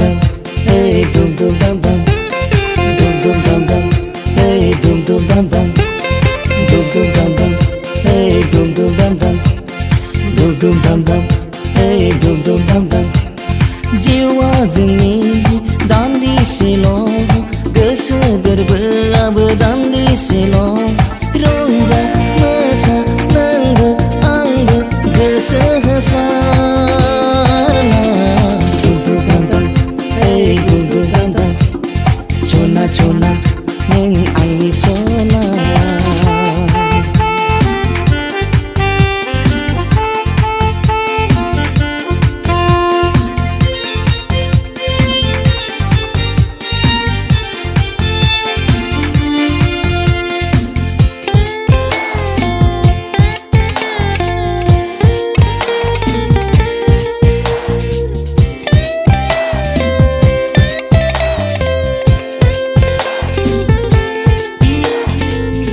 dum, hey dum dum dum dum, dum dum dum dum, hey dum dum dum dum, dum dum dum dum, hey dum dum dum dum, dum dum dum dum, hey dum dum dum dum. Jiwa जोंनि दान्दिसेल' गोसो गोरबोआबो दान्दिसेल' रंजा मोसा नोंबो आंबो गोसो होसारना दुम दुम दाम दाम hey दुम दुम दाम दाम सना सना नों आंनि सना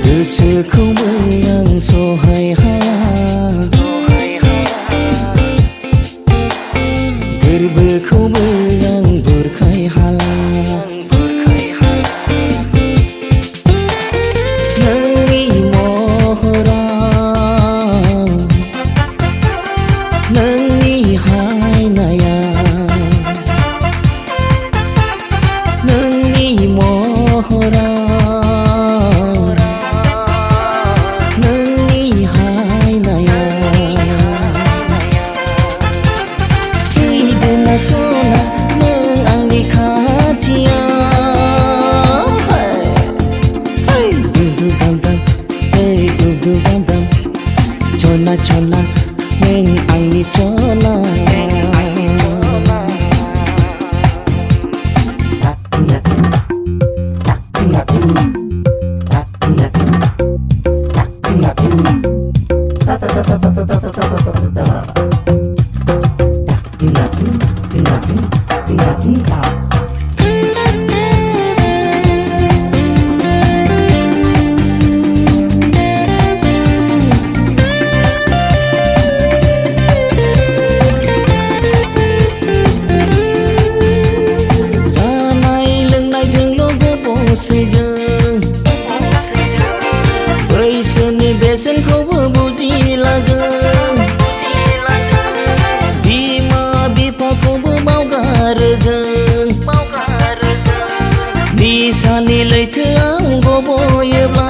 गोसोखौबो आं सहाय हाया गोरबोखौबो आं बुरखाय हाला नोंनि महरा नोंनि हायनाया नोंनि महरा सना नों आंनि खाथियाव hey दुम दुम दाम दाम hey दुम दुम दाम दाम सना सना नों आंनि सना बैसोनि बेसेनखौबो बुजिला जों बिमा बिफाखौबो बावगारो जों निसानि लैथोआव गबयोब्ला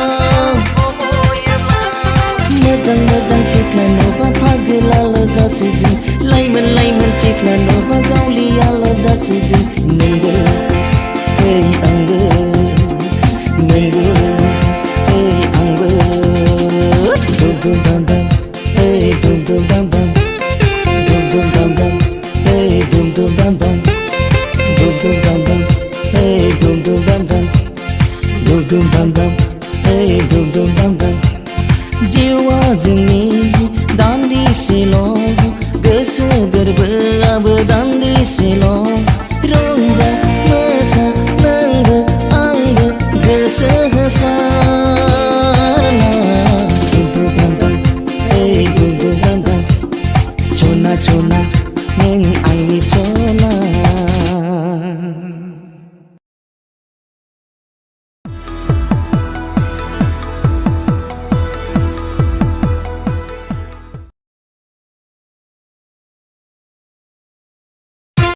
मोजां मोजां सिख्ला नुबा फागोलाल' जासै जों लाइमोन लाइमोन सिख्ला नुबा जावलियाल' जासै जों नोंबो hey आंबो नोंबो hey आंबो दुम दुम दाम दाम hey दुम दुम दाम दाम दुम दुम दाम दाम hey दुम दुम दाम दाम दुम दुम दाम दाम hey दुम दुम दाम दाम दुम दुम दाम दाम hey दुम दुम दाम दाम जिउआ जोंनि दान्दिसेल' गोसो गोरबोआबो दान्दिसेल'